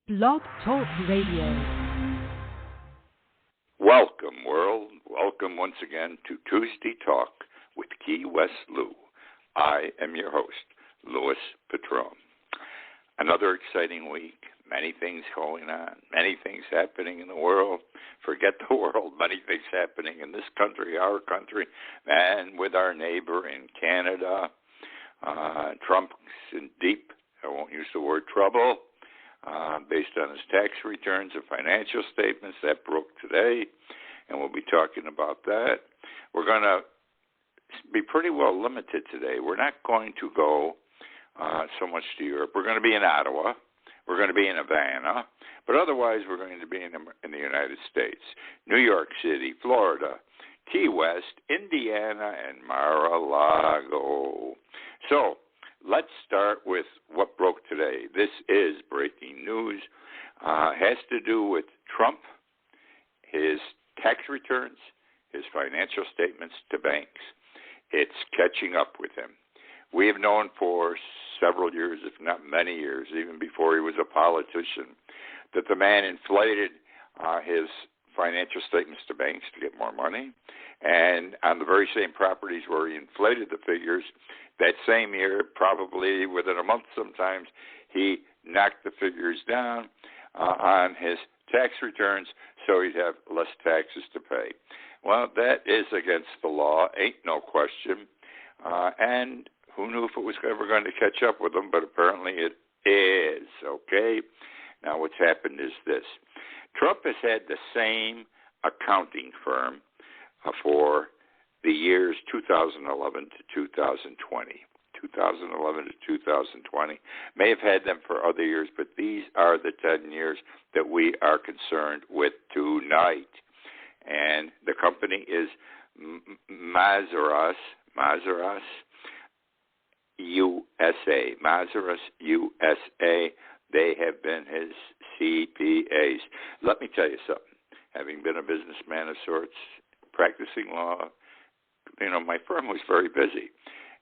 Blog Talk Radio. Welcome, world. Welcome once again to Tuesday Talk with Key West Lou. I am your host, Louis Patron. Another exciting week. Many things going on. Many things happening in the world. Forget the world. Many things happening in this country, our country, and with our neighbor in Canada. Trump's in deep, I won't use the word trouble, based on his tax returns and financial statements. That broke today, and we'll be talking about that. We're going to be pretty well limited today. We're not going to go so much to Europe. We're going to be in Ottawa. We're going to be in Havana. But otherwise, we're going to be in the United States, New York City, Florida, Key West, Indiana, and Mar-a-Lago. So let's start with what broke today. This is breaking news. Has to do with Trump, his tax returns, his financial statements to banks. It's catching up with him. We have known for several years, if not many years, even before he was a politician, that the man inflated his financial statements to banks to get more money. And on the very same properties where he inflated the figures, that same year, probably within a month sometimes, he knocked the figures down on his tax returns so he'd have less taxes to pay. Well, that is against the law, ain't no question. And who knew if it was ever going to catch up with him, but apparently it is, okay? Now what's happened is this. Trump has had the same accounting firm for the years 2011 to 2020. 2011 to 2020. May have had them for other years, but these are the 10 years that we are concerned with tonight. And the company is Mazaros USA. Mazaros USA. They have been his CPAs. Let me tell you something. Having been a businessman of sorts, practicing law, my firm was very busy.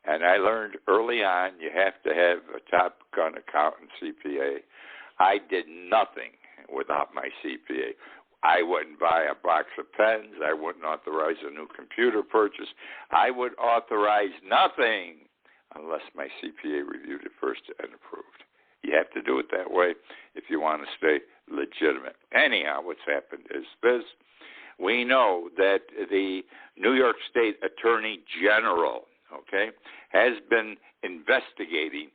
And I learned early on you have to have a top gun accountant CPA. I did nothing without my CPA. I wouldn't buy a box of pens. I wouldn't authorize a new computer purchase. I would authorize nothing unless my CPA reviewed it first and approved. You have to do it that way if you want to stay legitimate. Anyhow, what's happened is this. We know that the New York State Attorney General, has been investigating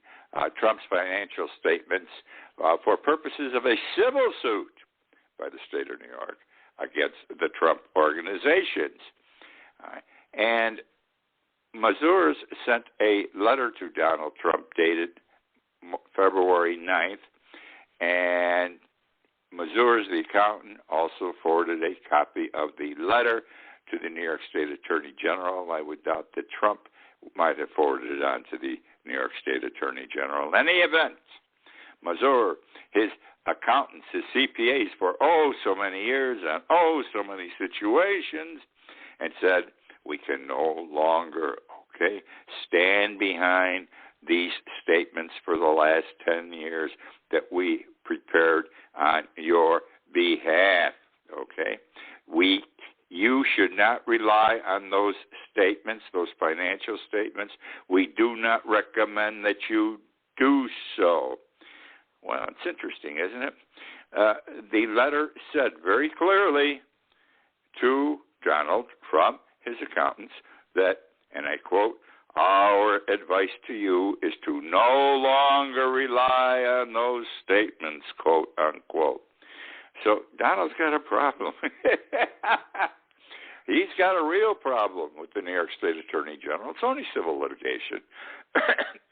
Trump's financial statements for purposes of a civil suit by the state of New York against the Trump organizations. And Mazars sent a letter to Donald Trump dated February 9th, and Mazars, the accountant, also forwarded a copy of the letter to the New York State Attorney General. I would doubt that Trump might have forwarded it on to the New York State Attorney General. In any event, Mazars, his accountants, his CPAs for so many years and so many situations, and said, we can no longer, stand behind these statements for the last 10 years that we prepared on your behalf, You should not rely on those statements, those financial statements. We do not recommend that you do so. Well, it's interesting, isn't it? The letter said very clearly to Donald Trump, his accountants, that, and I quote, our advice to you is to no longer rely on those statements, quote, unquote. So Donald's got a problem. He's got a real problem with the New York State Attorney General. It's only civil litigation.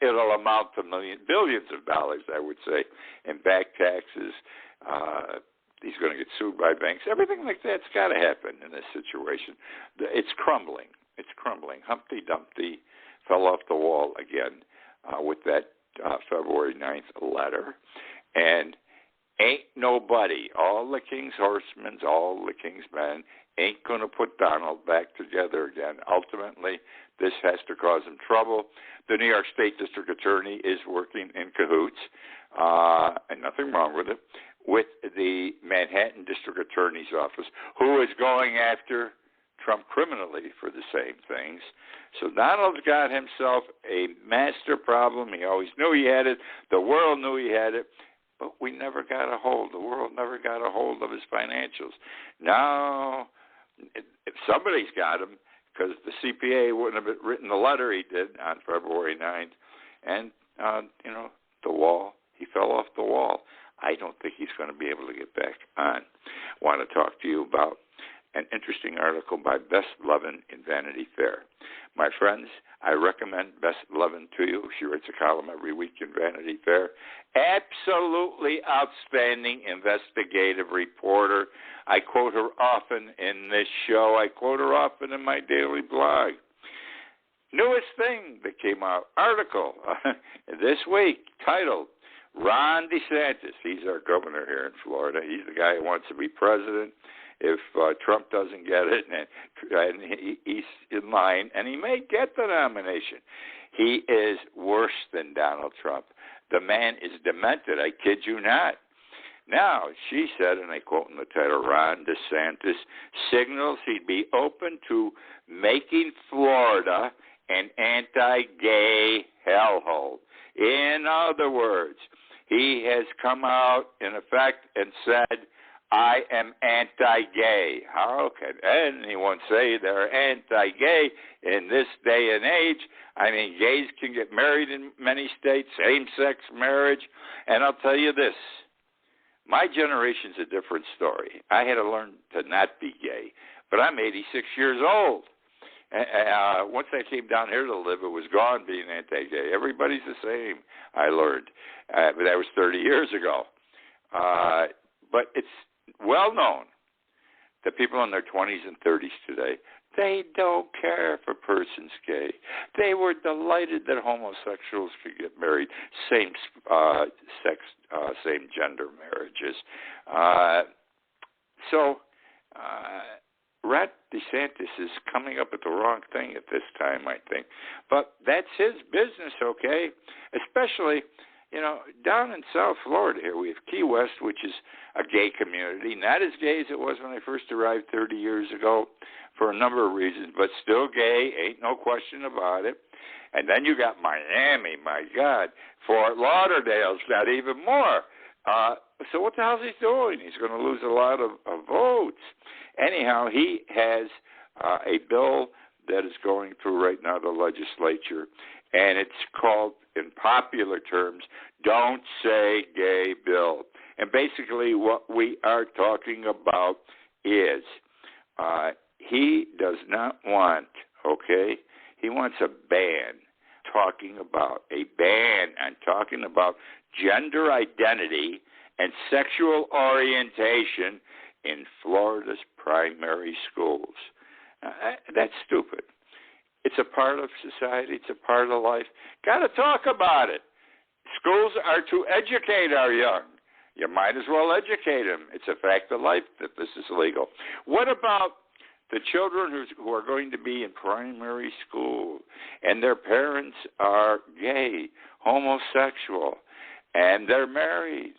It'll amount to billions of dollars, I would say, in back taxes. He's going to get sued by banks. Everything like that's got to happen in this situation. It's crumbling. It's crumbling. Humpty Dumpty fell off the wall again with that February 9th letter. And ain't nobody, all the king's horsemen, all the king's men, ain't going to put Donald back together again. Ultimately, this has to cause him trouble. The New York State District Attorney is working in cahoots, and nothing wrong with it, with the Manhattan District Attorney's Office, who is going after Trump criminally for the same things. So Donald's got himself a master problem. He always knew he had it. The world knew he had it. But we never got a hold. The world never got a hold of his financials. Now, if somebody's got him, because the CPA wouldn't have written the letter he did on February 9th. And, the wall, he fell off the wall. I don't think he's going to be able to get back on. I want to talk to you about an interesting article by Bess Levin in Vanity Fair. My friends, I recommend Bess Levin to you. She writes a column every week in Vanity Fair. Absolutely outstanding investigative reporter. I quote her often in this show. I quote her often in my daily blog. Newest thing that came out, article this week titled, Ron DeSantis, he's our governor here in Florida. He's the guy who wants to be president if Trump doesn't get it, and he's in line, and he may get the nomination. He is worse than Donald Trump. The man is demented, I kid you not. Now, she said, and I quote in the title, Ron DeSantis signals he'd be open to making Florida an anti-gay hellhole. In other words, he has come out, in effect, and said, I am anti-gay. How can anyone say they're anti-gay in this day and age? I mean, gays can get married in many states, same-sex marriage. And I'll tell you this, my generation's a different story. I had to learn to not be gay, but I'm 86 years old. Once I came down here to live, it was gone being anti-gay. Everybody's the same, I learned. But that was 30 years ago. But it's well known that people in their 20s and 30s today, they don't care if a person's gay. They were delighted that homosexuals could get married, same-sex, same-gender marriages. So Ron DeSantis is coming up with the wrong thing at this time, I think. But that's his business, okay? Especially, down in South Florida here, we have Key West, which is a gay community. Not as gay as it was when I first arrived 30 years ago for a number of reasons, but still gay, ain't no question about it. And then you got Miami, my God. Fort Lauderdale's got even more. So what the hell is he doing? He's going to lose a lot of votes. Anyhow, he has a bill that is going through right now the legislature, and it's called, in popular terms, Don't Say Gay Bill. And basically what we are talking about is he does not want, he wants a ban on talking about gender identity and sexual orientation in Florida's primary schools. That's stupid. It's a part of society. It's a part of life. Got to talk about it. Schools are to educate our young. You might as well educate them. It's a fact of life that this is legal. What about the children who are going to be in primary school and their parents are gay, homosexual, and they're married?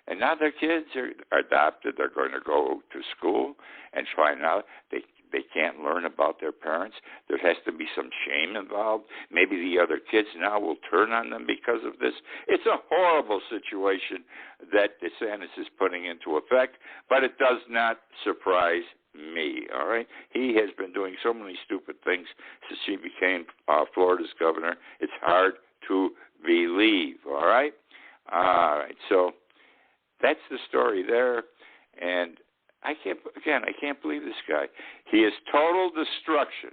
And now their kids are adopted. They're going to go to school and find out they can't learn about their parents. There has to be some shame involved. Maybe the other kids now will turn on them because of this. It's a horrible situation that DeSantis is putting into effect, but it does not surprise me, all right? He has been doing so many stupid things since he became Florida's governor. It's hard to believe, all right? All right, so that's the story there, and I can't believe this guy. He is total destruction.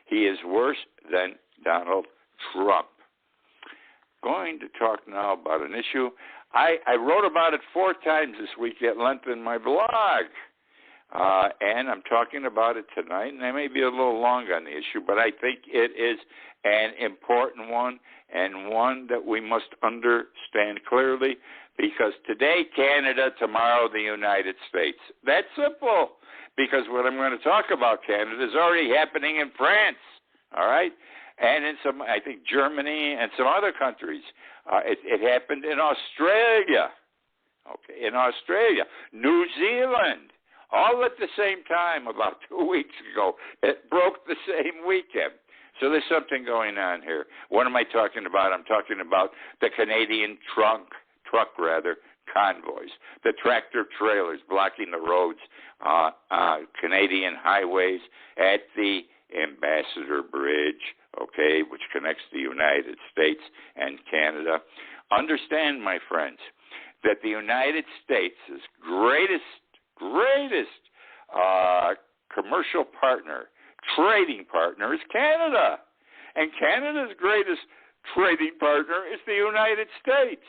He is worse than Donald Trump. Going to talk now about an issue. I wrote about it 4 times this week at length in my blog, and I'm talking about it tonight, and I may be a little long on the issue, but I think it is an important one and one that we must understand clearly, because today Canada, tomorrow the United States. That's simple, because what I'm going to talk about Canada is already happening in France, all right? And in some, I think, Germany and some other countries. It happened in Australia, Okay, in Australia, New Zealand, all at the same time about 2 weeks ago. It broke the same weekend. So there's something going on here. What am I talking about? I'm talking about the Canadian truck convoys, the tractor trailers blocking the roads, Canadian highways at the Ambassador Bridge, okay, which connects the United States and Canada. Understand, my friends, that the United States' greatest commercial partner, trading partner, is Canada. And Canada's greatest trading partner is the United States.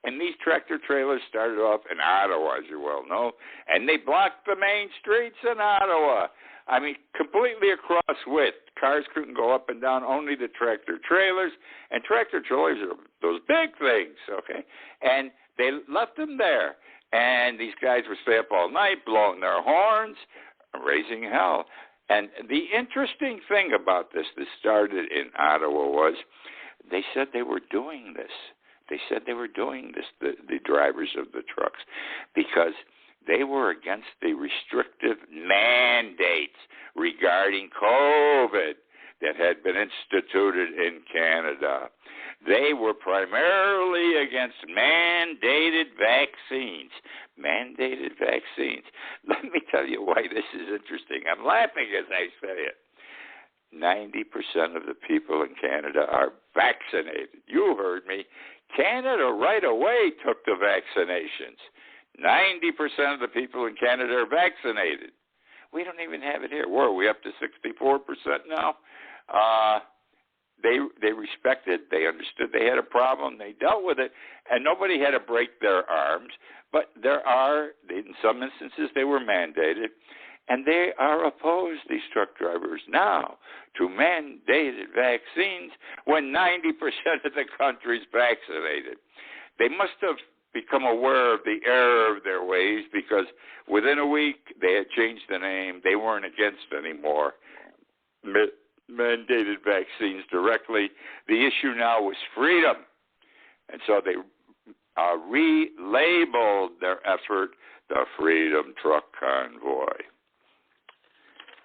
And these tractor trailers started off in Ottawa, as you well know, and they blocked the main streets in Ottawa. I mean, completely across width. Cars couldn't go up and down, only the tractor trailers. And tractor trailers are those big things, okay? And they left them there. And these guys would stay up all night, blowing their horns, raising hell. And the interesting thing about this started in Ottawa was they said they were doing this. They said they were doing this, the drivers of the trucks, because they were against the restrictive mandates regarding COVID that had been instituted in Canada. They were primarily against mandated vaccines. Mandated vaccines. Let me tell you why this is interesting. I'm laughing as I say it. 90% of the people in Canada are vaccinated. You heard me. Canada right away took the vaccinations. 90% of the people in Canada are vaccinated. We don't even have it here. Where are we up to 64% now? They respected, they understood they had a problem, they dealt with it, and nobody had to break their arms. But in some instances, they were mandated, and they are opposed, these truck drivers now, to mandated vaccines when 90% of the country's vaccinated. They must have become aware of the error of their ways, because within a week they had changed the name. They weren't against anymore mandated vaccines directly. The issue now was freedom. And so they relabeled their effort the Freedom Truck Convoy.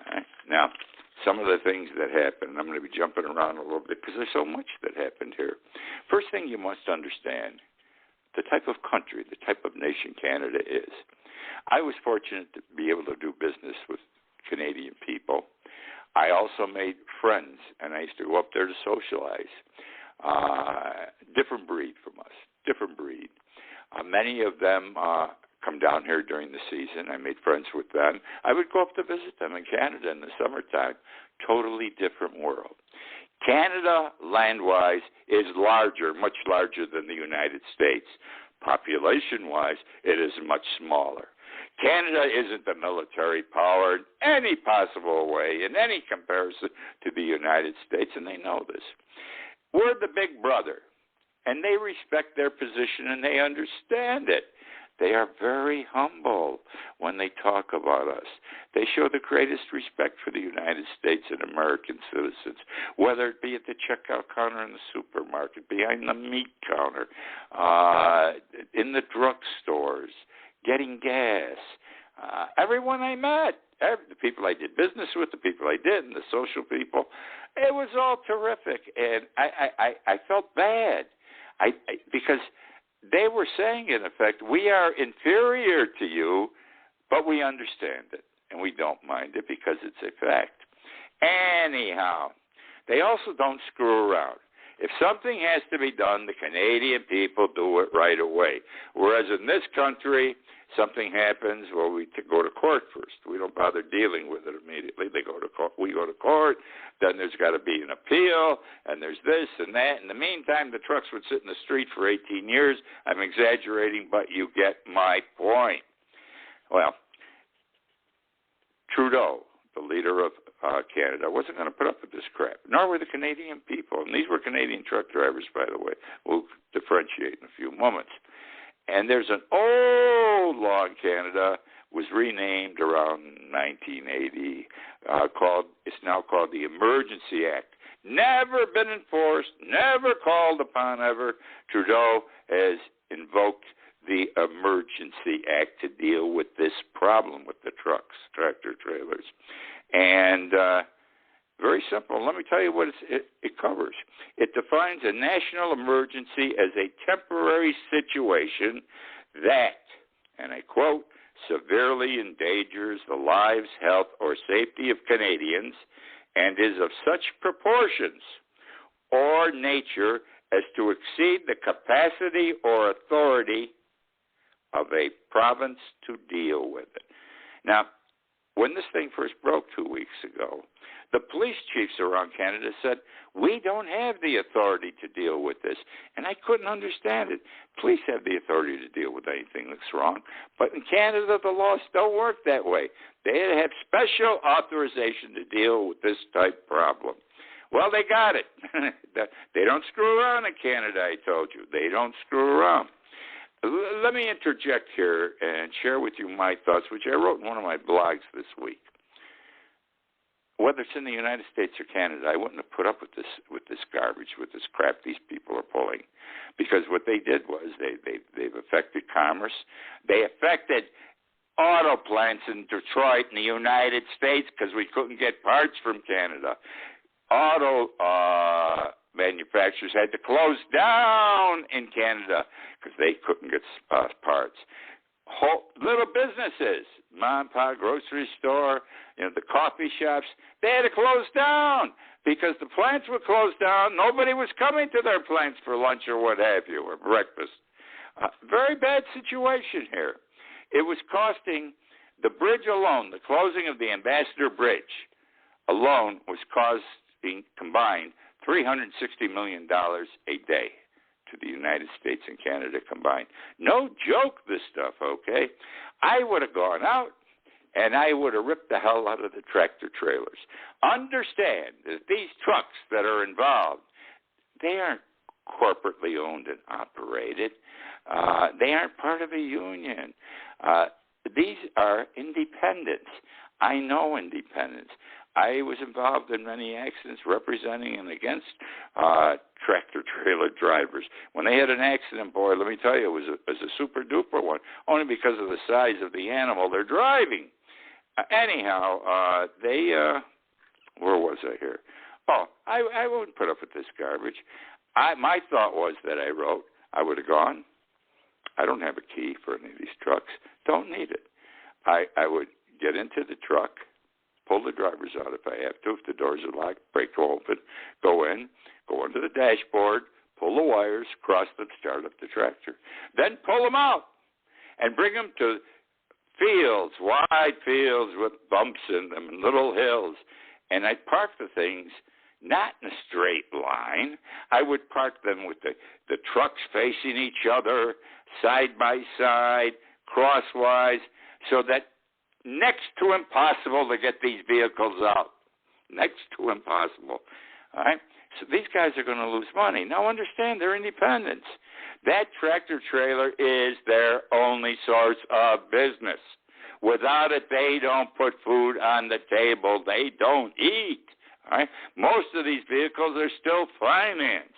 Right. Now, some of the things that happened, I'm going to be jumping around a little bit because there's so much that happened here. First thing you must understand, the type of country, the type of nation Canada is. I was fortunate to be able to do business with Canadian people. I also made friends, and I used to go up there to socialize. Different breed from us, different breed. Many of them come down here during the season. I made friends with them. I would go up to visit them in Canada in the summertime. Totally different world. Canada, land-wise, is larger, much larger than the United States. Population-wise, it is much smaller. Canada isn't the military power in any possible way, in any comparison to the United States, and they know this. We're the big brother, and they respect their position, and they understand it. They are very humble when they talk about us. They show the greatest respect for the United States and American citizens, whether it be at the checkout counter in the supermarket, behind the meat counter, in the drugstores, getting gas. Everyone I met, the people I did business with, the people I didn't, the social people, it was all terrific. And I felt bad because they were saying, in effect, we are inferior to you, but we understand it, and we don't mind it because it's a fact. Anyhow, they also don't screw around. If something has to be done, the Canadian people do it right away. Whereas in this country, something happens, well, we go to court first. We don't bother dealing with it immediately. They go to court. We go to court. Then there's got to be an appeal, and there's this and that. In the meantime, the trucks would sit in the street for 18 years. I'm exaggerating, but you get my point. Well, Trudeau, the leader of Canada, wasn't going to put up with this crap, nor were the Canadian people. And these were Canadian truck drivers, by the way. We'll differentiate in a few moments. And there's an old law in Canada, was renamed around 1980, it's now called the Emergency Act. Never been enforced, never called upon ever. Trudeau has invoked the Emergency Act to deal with this problem with the trucks, tractor trailers. And very simple. Let me tell you what it covers. It defines a national emergency as a temporary situation that, and I quote, severely endangers the lives, health, or safety of Canadians and is of such proportions or nature as to exceed the capacity or authority of a province to deal with it. Now, when this thing first broke 2 weeks ago, the police chiefs around Canada said, we don't have the authority to deal with this. And I couldn't understand it. Police have the authority to deal with anything that's wrong. But in Canada, the laws don't work that way. They have special authorization to deal with this type problem. Well, they got it. They don't screw around in Canada, I told you. They don't screw around. Let me interject here and share with you my thoughts, which I wrote in one of my blogs this week. Whether it's in the United States or Canada, I wouldn't have put up with this garbage, with this crap these people are pulling, because what they did was they've affected commerce. They affected auto plants in Detroit in the United States because we couldn't get parts from Canada. Auto manufacturers had to close down in Canada because they couldn't get parts. Little businesses, mom and pop grocery store, the coffee shops, they had to close down because the plants were closed down. Nobody was coming to their plants for lunch or what have you, or breakfast. Very bad situation here. It was costing the bridge alone, the closing of the Ambassador Bridge alone was costing combined $360 million a day to the United States and Canada combined. No joke, this stuff, okay? I would have gone out and I would have ripped the hell out of the tractor trailers. Understand that these trucks that are involved, they aren't corporately owned and operated. They aren't part of a union. These are independents. I know independents. I was involved in many accidents representing and against tractor trailer drivers. When they had an accident, boy, let me tell you, it was a super duper one, only because of the size of the animal they're driving. Anyhow, where was I here? Oh, I wouldn't put up with this garbage. My thought was that I would have gone, I don't have a key for any of these trucks. Don't need it. I would get into the truck, pull the drivers out if I have to. If the doors are locked, break open, go into the dashboard, pull the wires, cross them, start up the tractor. Then pull them out and bring them to fields, wide fields with bumps in them and little hills. And I'd park the things not in a straight line. I would park them with the trucks facing each other, side by side, crosswise, so that next to impossible to get these vehicles out. Next to impossible. All right? So these guys are going to lose money. Now understand, they're independents. That tractor trailer is their only source of business. Without it, they don't put food on the table. They don't eat. All right? Most of these vehicles are still financed.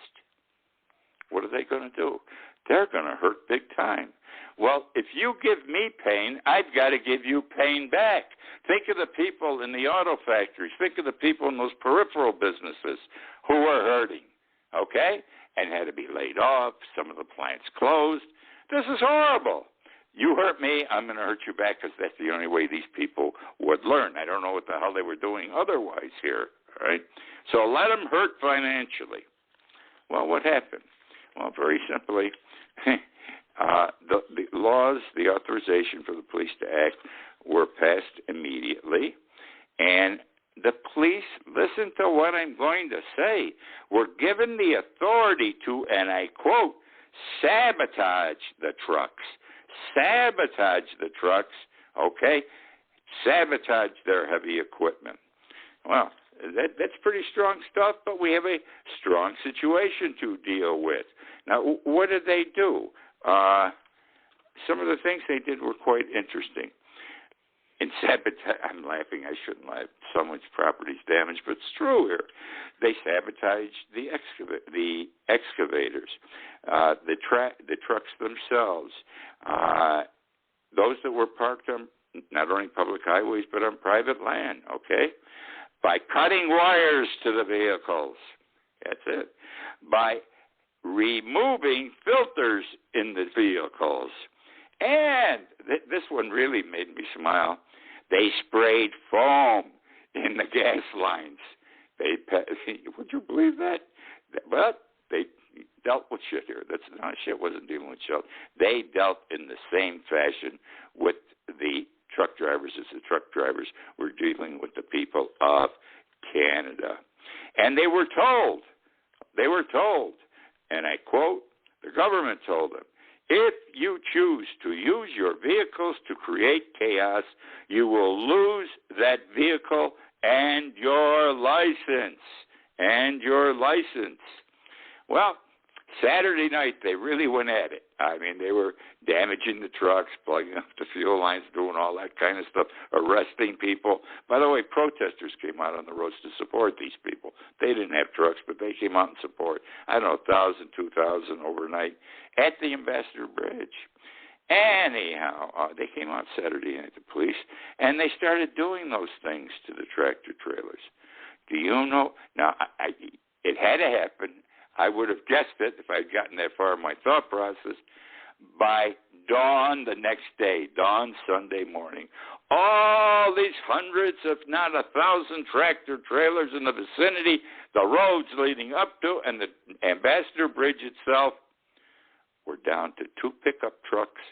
What are they going to do? They're going to hurt big time. Well, if you give me pain, I've got to give you pain back. Think of the people in the auto factories. Think of the people in those peripheral businesses who are hurting, okay, and had to be laid off. Some of the plants closed. This is horrible. You hurt me, I'm going to hurt you back because that's the only way these people would learn. I don't know what the hell they were doing otherwise here, all right? So let them hurt financially. Well, what happened? Well, very simply, the laws, the authorization for the police to act were passed immediately, and the police, listen to what I'm going to say, were given the authority to, and I quote, sabotage the trucks. Sabotage the trucks, okay? Sabotage their heavy equipment. Well, that's pretty strong stuff, but we have a strong situation to deal with. Now, what did they do? Some of the things they did were quite interesting. in sabotage. I'm laughing. I shouldn't laugh. Someone's property's damaged, but it's true here. They sabotaged the excavators, the trucks themselves, those that were parked on not only public highways but on private land. Okay, by cutting wires to the vehicles. That's it. By removing filters in the vehicles. And this one really made me smile. They sprayed foam in the gas lines. Would you believe that? But they dealt with shit here. Shit wasn't dealing with shit. They dealt in the same fashion with the truck drivers as the truck drivers were dealing with the people of Canada. And they were told, and I quote, the government told them, if you choose to use your vehicles to create chaos, you will lose that vehicle and your license. Well, Saturday night, they really went at it. I mean, they were damaging the trucks, plugging up the fuel lines, doing all that kind of stuff, arresting people. By the way, protesters came out on the roads to support these people. They didn't have trucks, but they came out in support. I don't know, 1,000, 2,000 overnight at the Ambassador Bridge. Anyhow, they came out Saturday night, the police, and they started doing those things to the tractor trailers. Do you know? Now, it had to happen. I would have guessed it if I'd gotten that far in my thought process. By dawn the next day, dawn Sunday morning, all these hundreds, if not 1,000 tractor trailers in the vicinity, the roads leading up to, and the Ambassador Bridge itself, were down to 2 pickup trucks.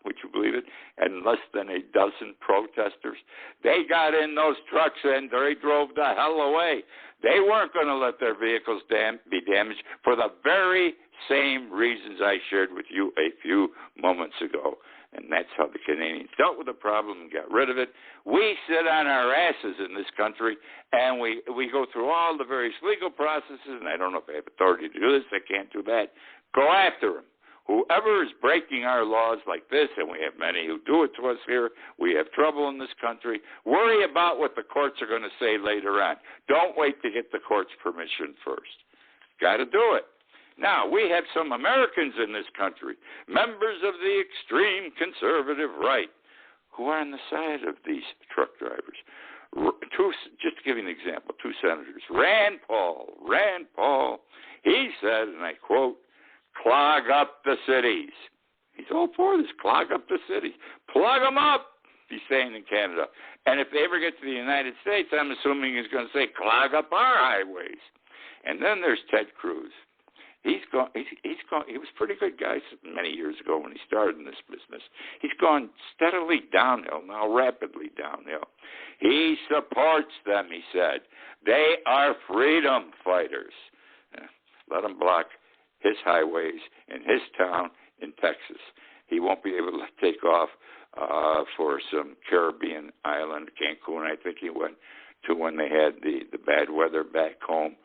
Would you believe it? And less than a dozen protesters. They got in those trucks and they drove the hell away. They weren't going to let their vehicles be damaged for the very same reasons I shared with you a few moments ago. And that's how the Canadians dealt with the problem and got rid of it. We sit on our asses in this country, and we go through all the various legal processes, and I don't know if I have authority to do this. I can't do that. Go after them. Whoever is breaking our laws like this, and we have many who do it to us here, we have trouble in this country, worry about what the courts are going to say later on. Don't wait to get the court's permission first. Got to do it. Now, we have some Americans in this country, members of the extreme conservative right, who are on the side of these truck drivers. Just to give you an example, 2 senators. Rand Paul, he said, and I quote, clog up the cities. He's all for this, clog up the cities. Plug them up, he's saying in Canada. And if they ever get to the United States, I'm assuming he's going to say, clog up our highways. And then there's Ted Cruz. He was a pretty good guy many years ago when he started in this business. He's gone steadily downhill, now rapidly downhill. He supports them, he said. They are freedom fighters. Let them block his highways in his town in Texas. He won't be able to take off for some Caribbean island, Cancun, I think he went to when they had the bad weather back home.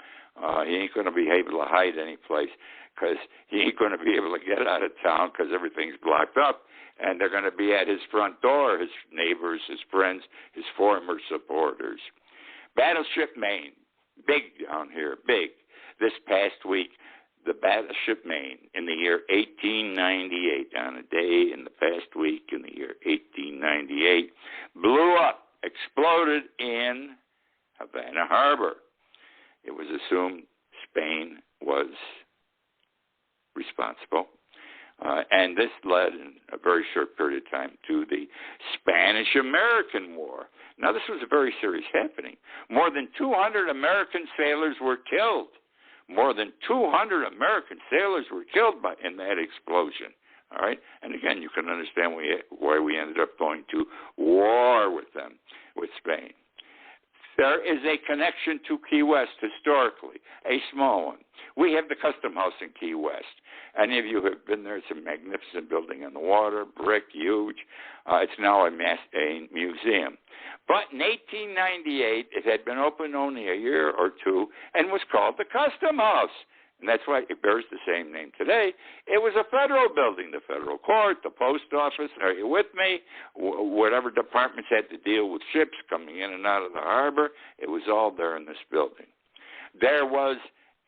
He ain't going to be able to hide any place because he ain't going to be able to get out of town because everything's blocked up, and they're going to be at his front door, his neighbors, his friends, his former supporters. Battleship Maine, big down here, big. This past week, the Battleship Maine in the year 1898, on a day in the past week in the year 1898, blew up, exploded in Havana Harbor. It was assumed Spain was responsible. And this led in a very short period of time to the Spanish-American War. Now, this was a very serious happening. More than 200 American sailors were killed. More than 200 American sailors were killed in that explosion. All right? And again, you can understand why we ended up going to war with them, with Spain. There is a connection to Key West historically, a small one. We have the Custom House in Key West. Any of you who have been there, it's a magnificent building on the water, brick, huge. It's now a museum. But in 1898, it had been open only a year or two and was called the Custom House. and that's why it bears the same name today. It was a federal building, the federal court, the post office. Are you with me? Whatever departments had to deal with ships coming in and out of the harbor, it was all there in this building. There was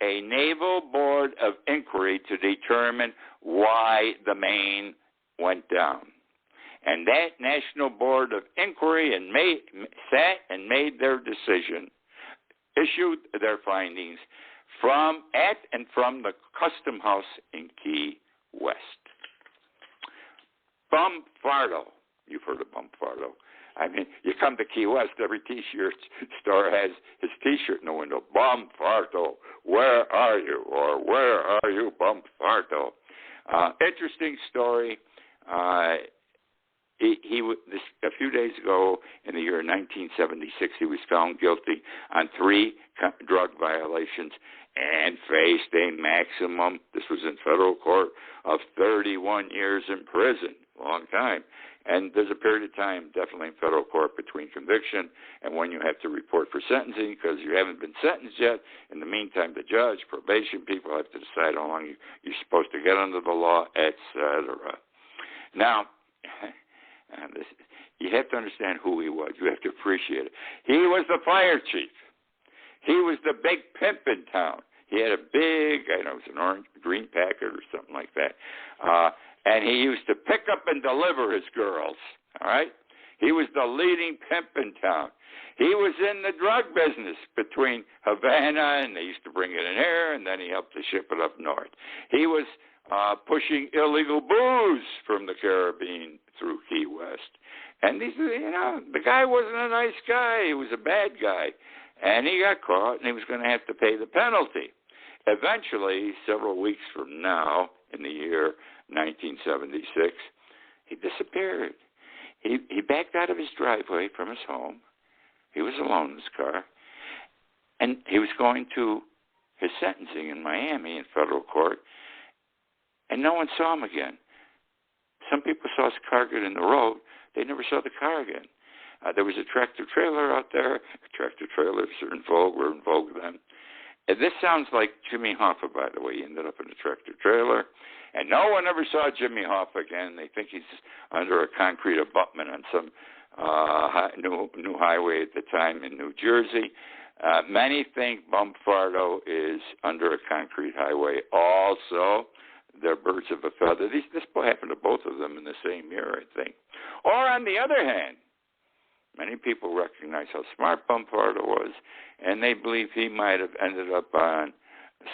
a Naval Board of Inquiry to determine why the Maine went down. And that National Board of Inquiry sat and made their decision, issued their findings from the Custom House in Key West. Bumfardo. You've heard of Bumfardo. I mean, you come to Key West, every T-shirt store has his T-shirt in the window. Bumfardo, where are you? Or where are you, Bumfardo? Interesting story. A few days ago, in the year 1976, he was found guilty on 3 drug violations and faced a maximum, this was in federal court, of 31 years in prison. Long time. And there's a period of time, definitely in federal court, between conviction and when you have to report for sentencing, because you haven't been sentenced yet. In the meantime, the judge, probation people have to decide how long you're supposed to get under the law, etc. Now, you have to understand who he was. You have to appreciate it. He was the fire chief. He was the big pimp in town. He had a big, it was an green Packard or something like that. And he used to pick up and deliver his girls, all right? He was the leading pimp in town. He was in the drug business between Havana, and they used to bring it in here, and then he helped to ship it up north. He was pushing illegal booze from the Caribbean through Key West. And the guy wasn't a nice guy. He was a bad guy. And he got caught, and he was going to have to pay the penalty. Eventually, several weeks from now, in the year 1976, he disappeared. He backed out of his driveway from his home. He was alone in his car. And he was going to his sentencing in Miami in federal court, and no one saw him again. Some people saw his car get in the road. They never saw the car again. There was a tractor-trailer out there. Tractor-trailers were in vogue then. And this sounds like Jimmy Hoffa, by the way. He ended up in a tractor-trailer. And no one ever saw Jimmy Hoffa again. They think he's under a concrete abutment on some new highway at the time in New Jersey. Many think Bumfardo is under a concrete highway also. They're birds of a feather. This happened to both of them in the same year, I think. Or on the other hand, many people recognize how smart Bumfardo was, and they believe he might have ended up on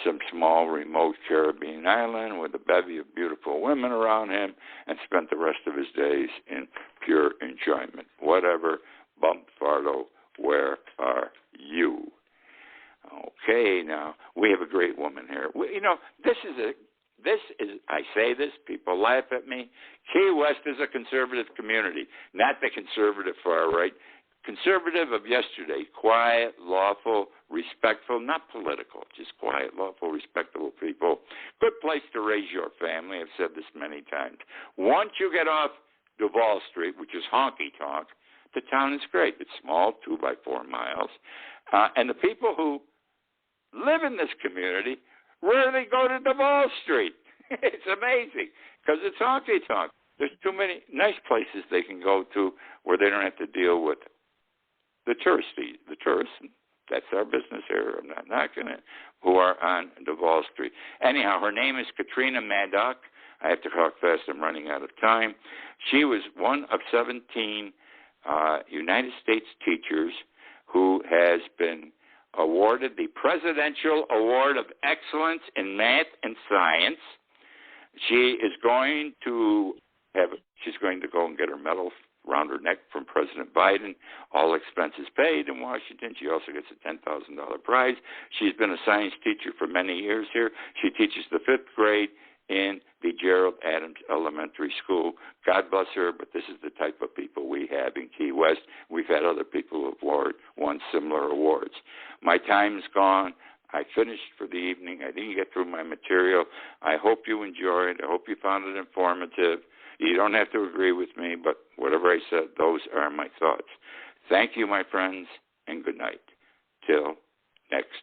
some small remote Caribbean island with a bevy of beautiful women around him and spent the rest of his days in pure enjoyment. Whatever, Bumfardo, where are you? Okay, now, we have a great woman here. I say this, people laugh at me. Key West is a conservative community, not the conservative far right. Conservative of yesterday, quiet, lawful, respectful, not political, just quiet, lawful, respectable people. Good place to raise your family. I've said this many times. Once you get off Duval Street, which is honky-tonk, the town is great. It's small, 2 by 4 miles. And the people who live in this community rarely go to Duval Street. It's amazing because it's honky-tonk. There's too many nice places they can go to where they don't have to deal with the tourists. That's our business here. I'm not knocking it. Who are on Duval Street. Anyhow, her name is Katrina Maddock. I have to talk fast. I'm running out of time. She was one of 17 United States teachers who has been awarded the Presidential Award of Excellence in Math and Science. She's going to go and get her medal around her neck from President Biden, all expenses paid in Washington. She also gets a $10,000 prize. She's been a science teacher for many years here. She teaches the 5th grade in the Gerald Adams Elementary School. God bless her, but this is the type of people we have in Key West. We've had other people who have won similar awards. My time is gone. I finished for the evening. I didn't get through my material. I hope you enjoyed. I hope you found it informative. You don't have to agree with me, but whatever I said, those are my thoughts. Thank you, my friends, and good night. Till next